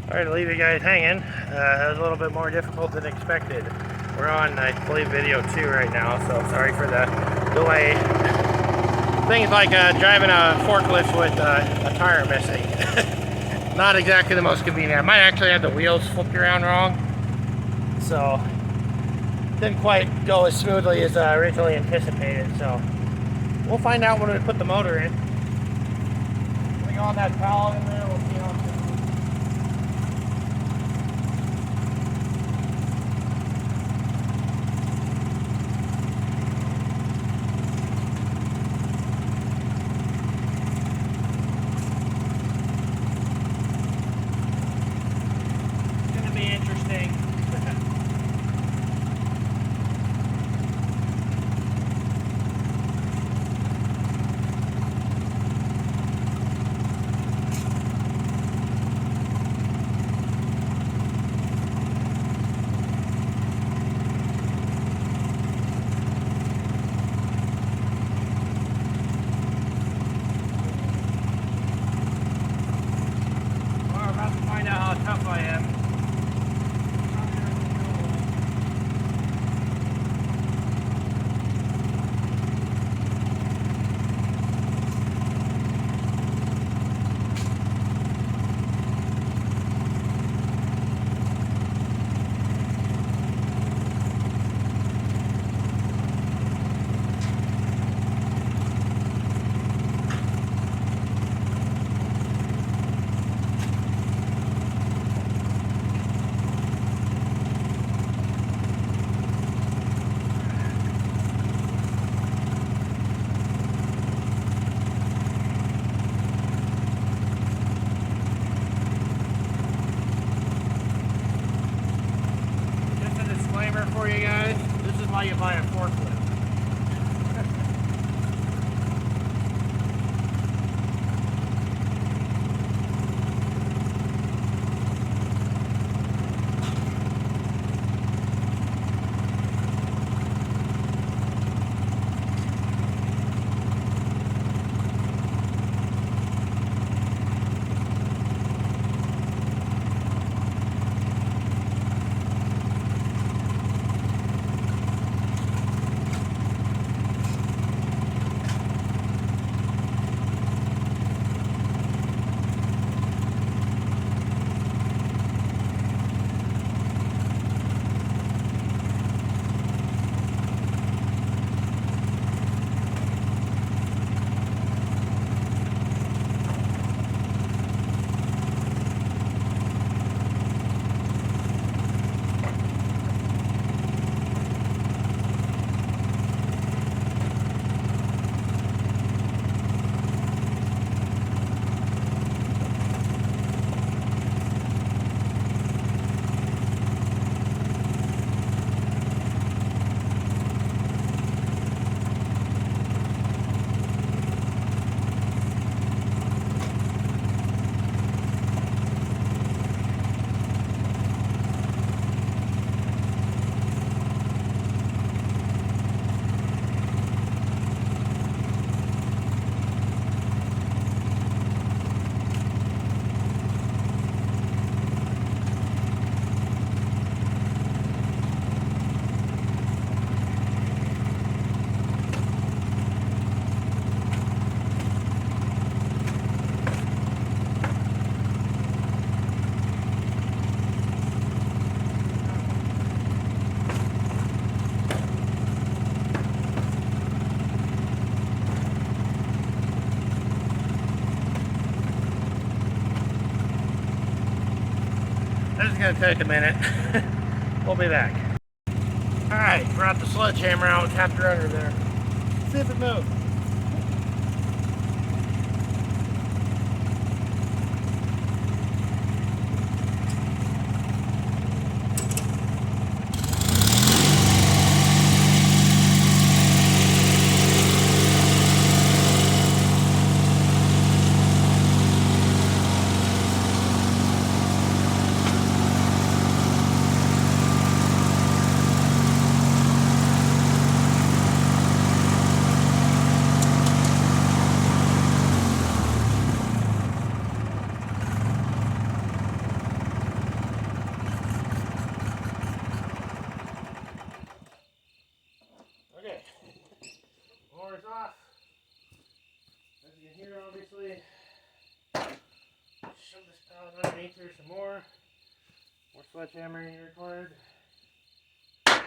Sorry to leave you guys hanging. That was a little bit more difficult than expected. We're on, I believe, video 2 right now, so sorry for the delay. Things like driving a forklift with a tire missing. Not exactly the most convenient. I might actually have the wheels flipped around wrong, so didn't quite go as smoothly as originally anticipated. So we'll find out when we put the motor in. Putting on that valve in there, we'll see how it's going. It's going to be interesting. Find out how tough I am. For you guys, this is why you buy a forklift. This is going to take a minute. We'll be back. Alright, brought the sledgehammer out, tapped her under there. See if it moves. here some more. More sledgehammering required. Try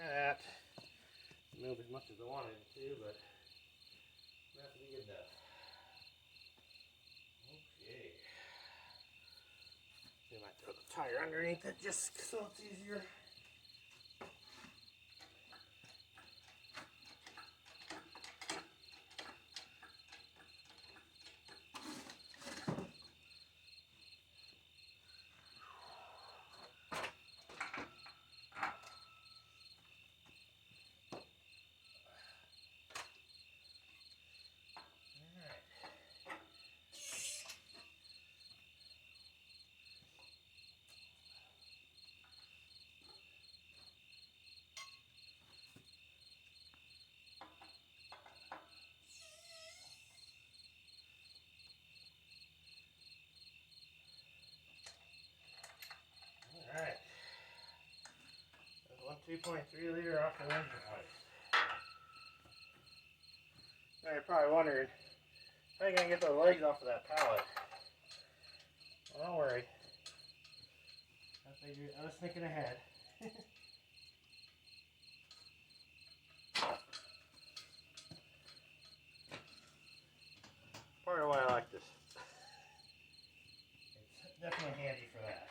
that. Move as much as I wanted to, but not to be good enough. Okay. I might throw the tire underneath it just so it's easier. Alright, there's one 2.3 liter off the engine hoist. Now you're probably wondering, how are you going to get those legs off of that pallet? Well, don't worry. I was thinking ahead. Part of why I like this. It's definitely handy for that.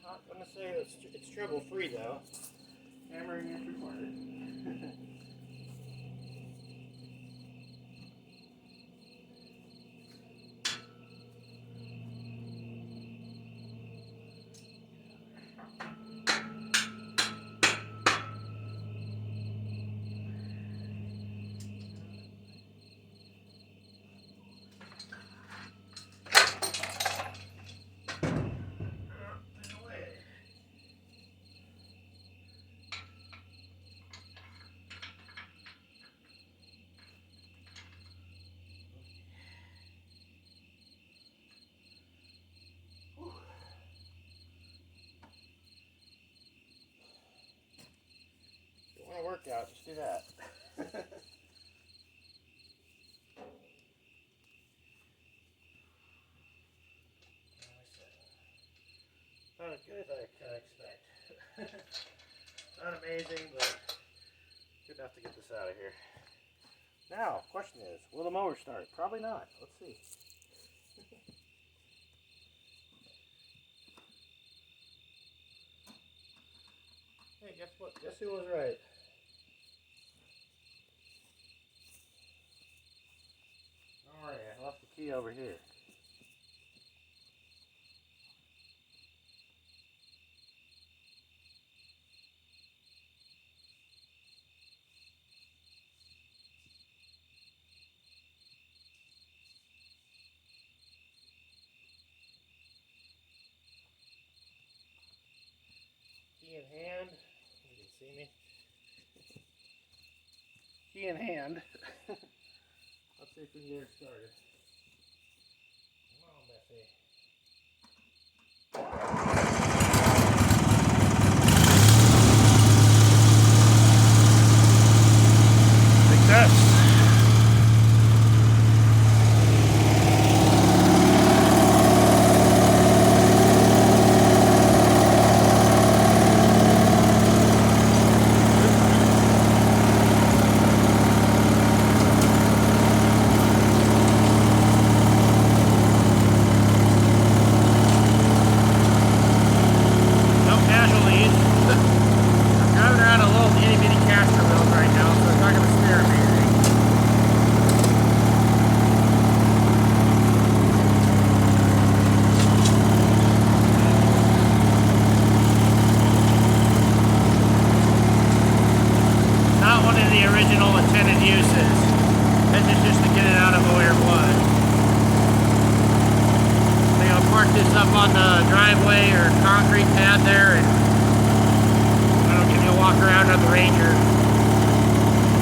Not going to say it's trouble-free though. Hammering is required. Workout, just do that. Not as good as I can expect. Not amazing, but good enough to get this out of here. Now, question is, will the mower start? Probably not. Let's see. Hey, guess what? Guess who was right? Alright, I left the key over here. Key in hand. You can see me. Key in hand. Let's see if we can get it started. Come on, Bessie. Success. Up on the driveway or concrete pad there, and I'll give you a walk around on the Ranger.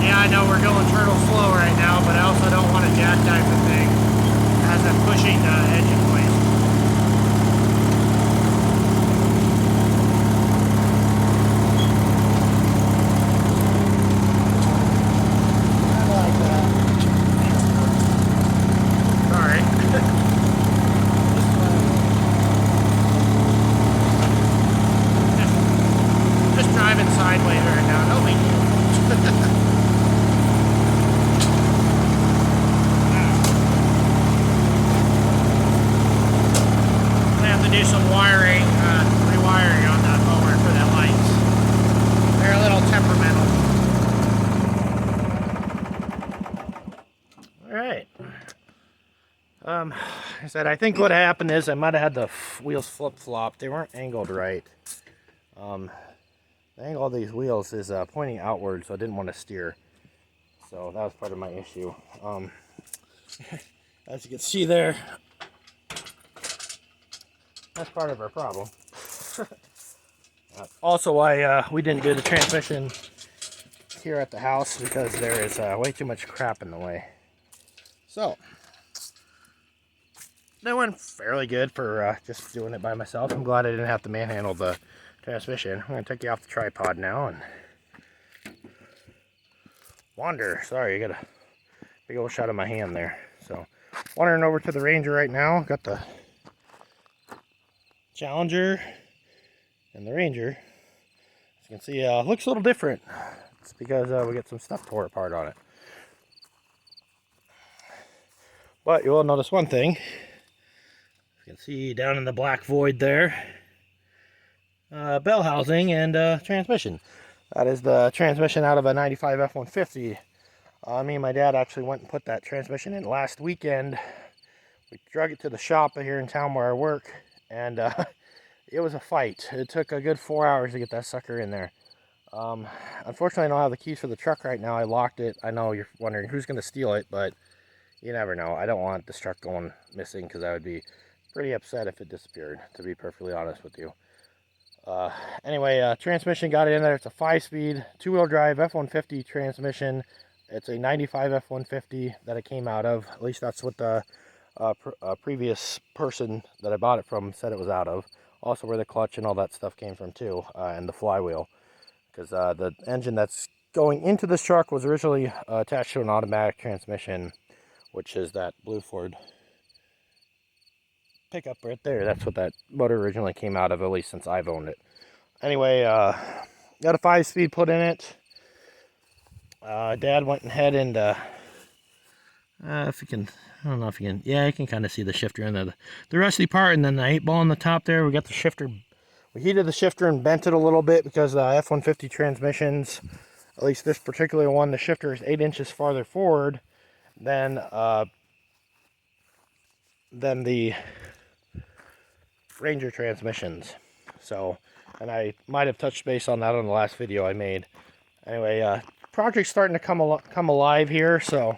Yeah, I know we're going turtle slow right now, but I also don't want to jackknife the thing as I'm pushing the engine hoist. Sideways right now, no big deal. I have to do some wiring, rewiring on that mower for the lights. They're a little temperamental. Alright. I said, I think what happened is I might have had the wheels flip-flopped. They weren't angled right. The angle of these wheels is pointing outward, so I didn't want to steer. So that was part of my issue. As you can see there, that's part of our problem. Also why we didn't do the transmission here at the house, because there is way too much crap in the way. So that went fairly good for just doing it by myself. I'm glad I didn't have to manhandle the transmission. I'm going to take you off the tripod now and wander. Sorry, I got a big old shot of my hand there. So, wandering over to the Ranger right now. Got the Challenger and the Ranger. As you can see, looks a little different. It's because we got some stuff tore apart on it. But you will notice one thing. You can see down in the black void there, bell housing and transmission. That is the transmission out of a 95 F-150. Me and my dad actually went and put that transmission in last weekend. We drug it to the shop here in town where I work, and it was a fight. It took a good 4 hours to get that sucker in there. Unfortunately, I don't have the keys for the truck right now. I locked it. I know you're wondering who's going to steal it, but you never know. I don't want this truck going missing, because I would be pretty upset if it disappeared, to be perfectly honest with you. Anyway, transmission got it in there. It's a 5-speed, 2-wheel drive F-150 transmission. It's a 95 F-150 that it came out of. At least that's what the previous person that I bought it from said it was out of. Also where the clutch and all that stuff came from too, and the flywheel. Because the engine that's going into this truck was originally attached to an automatic transmission, which is that blue Ford pickup right there. That's what that motor originally came out of, at least since I've owned it. Anyway, got a 5-speed put in it. Dad went ahead and if you can, I don't know if you can, yeah, you can kind of see the shifter in there, the rusty part, and then the 8 ball on the top there. We got the shifter, we heated the shifter and bent it a little bit, because the F-150 transmissions, at least this particular one, the shifter is 8 inches farther forward than the Ranger transmissions. So, and I might have touched base on that on the last video I made. Anyway, project's starting to come alive here, so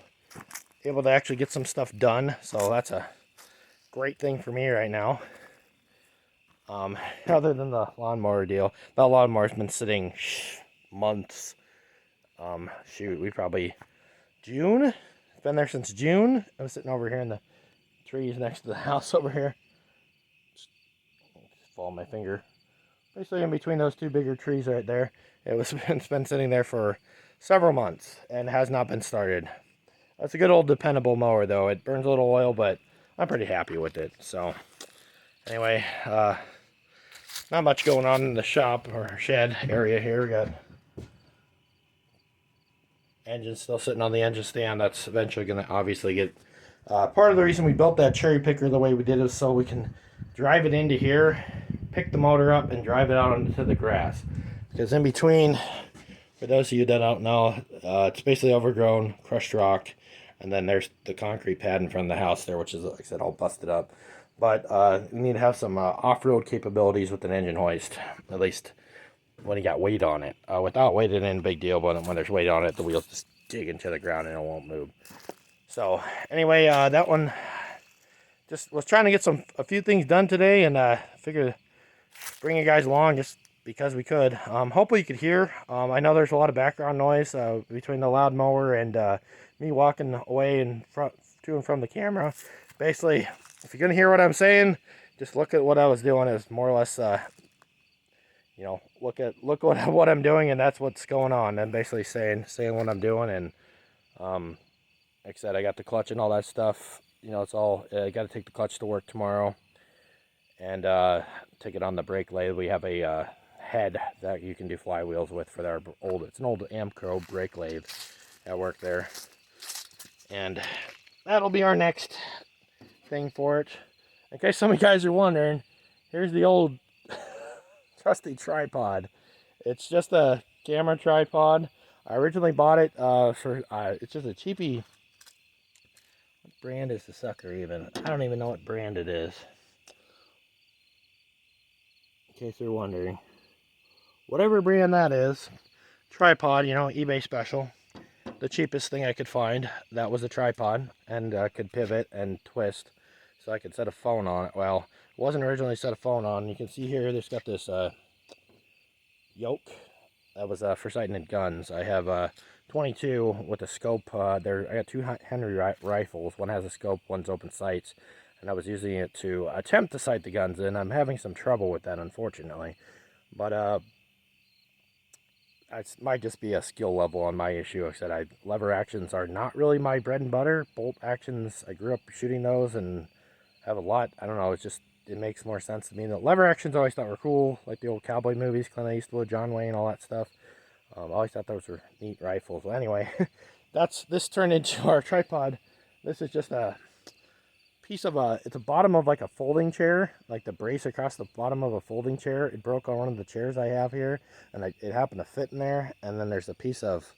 able to actually get some stuff done. So that's a great thing for me right now. Other than the lawnmower deal, that lawnmower's been sitting months. Shoot, we probably June. It's been there since June. I was sitting over here in the trees next to the house over here. Just fall my finger. Basically in between those two bigger trees right there. It's been sitting there for several months and has not been started. That's a good old dependable mower though. It burns a little oil, but I'm pretty happy with it. So anyway, not much going on in the shop or shed area here. We got engine still sitting on the engine stand. That's eventually going to obviously get part of the reason we built that cherry picker the way we did is so we can drive it into here, pick the motor up, and drive it out onto the grass. Because in between, for those of you that don't know, it's basically overgrown, crushed rock, and then there's the concrete pad in front of the house there, which is, like I said, all busted up. But you need to have some off-road capabilities with an engine hoist, at least when you got weight on it. Without weight, it ain't a big deal, but when there's weight on it, the wheels just dig into the ground and it won't move. So anyway, that one, just was trying to get a few things done today, and figured bring you guys along, just because we could. Hopefully you could hear. I know there's a lot of background noise between the loud mower and me walking away and to and from the camera. Basically, if you're gonna hear what I'm saying, just look at what I was doing. Is more or less, you know, look what I'm doing, and that's what's going on. I'm basically saying what I'm doing, and like I said, I got the clutch and all that stuff. You know, it's all. I got to take the clutch to work tomorrow, and take it on the brake lathe. We have a head that you can do flywheels with for our old. It's an old Amco brake lathe at work there, and that'll be our next thing for it. In case some of you guys are wondering, here's the old trusty tripod. It's just a camera tripod. I originally bought it for it's just a cheapie. What brand is the sucker even? I don't even know what brand it is. In case you're wondering. Whatever brand that is, tripod, you know, eBay special. The cheapest thing I could find, that was a tripod, and could pivot and twist, so I could set a phone on it. Well, it wasn't originally set a phone on. You can see here, there's got this yoke. That was for sighting at guns. I have 22 with a scope. I got two Henry rifles. One has a scope, one's open sights, and I was using it to attempt to sight the guns in. I'm having some trouble with that, unfortunately, but it might just be a skill level on my issue. Like I said, lever actions are not really my bread and butter. Bolt actions, I grew up shooting those and have a lot. I don't know, it makes more sense to me. The lever actions I always thought were cool, like the old cowboy movies, Clint Eastwood, John Wayne, all that stuff. I always thought those were neat rifles. Well, anyway, this turned into our tripod. This is just a piece of it's a bottom of like a folding chair, like the brace across the bottom of a folding chair. It broke on one of the chairs I have here, and it happened to fit in there. And then there's a piece of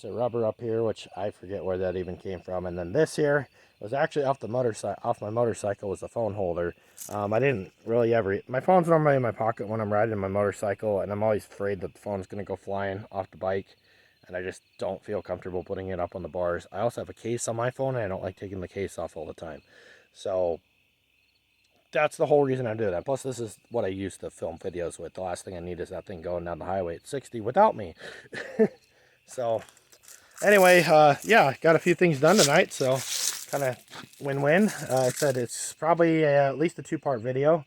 rubber up here, which I forget where that even came from. And then this here was actually off my motorcycle, was the phone holder. I didn't really ever. My phone's normally in my pocket when I'm riding my motorcycle, and I'm always afraid that the phone's gonna go flying off the bike. And I just don't feel comfortable putting it up on the bars. I also have a case on my phone, and I don't like taking the case off all the time. So that's the whole reason I do that. Plus, this is what I use to film videos with. The last thing I need is that thing going down the highway at 60 without me. So anyway, yeah, got a few things done tonight, so kind of win-win. I said it's probably at least a 2-part video.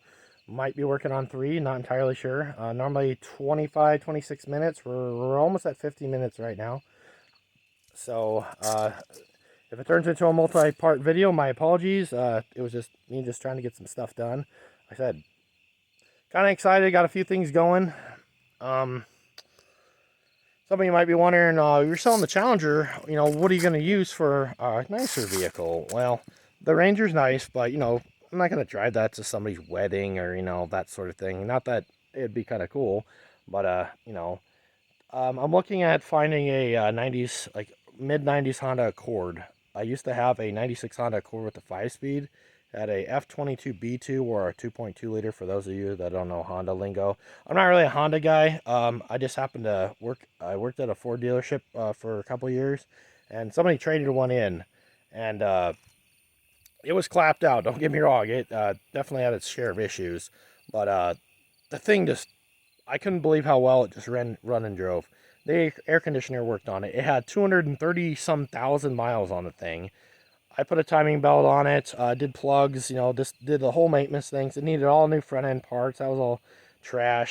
Might be working on 3, not entirely sure. Normally 25, 26 minutes. We're almost at 50 minutes right now. So if it turns into a multi-part video, my apologies. It was just me just trying to get some stuff done. Like I said, kind of excited. Got a few things going. Some of you might be wondering, you're selling the Challenger, you know, what are you going to use for a nicer vehicle? Well, the Ranger's nice, but, you know, I'm not going to drive that to somebody's wedding or, you know, that sort of thing. Not that it'd be kind of cool, but, you know, I'm looking at finding a 90s, like mid-90s Honda Accord. I used to have a 96 Honda Accord with a 5-speed. Had a F22B2 or a 2.2 liter for those of you that don't know Honda lingo. I'm not really a Honda guy. I just happened to I worked at a Ford dealership for a couple years, and somebody traded one in, and it was clapped out. Don't get me wrong. It definitely had its share of issues, but the thing just, I couldn't believe how well it just run and drove. The air conditioner worked on it. It had 230-some thousand miles on the thing. I put a timing belt on it, did plugs, you know, just did the whole maintenance things. It needed all new front end parts. That was all trash.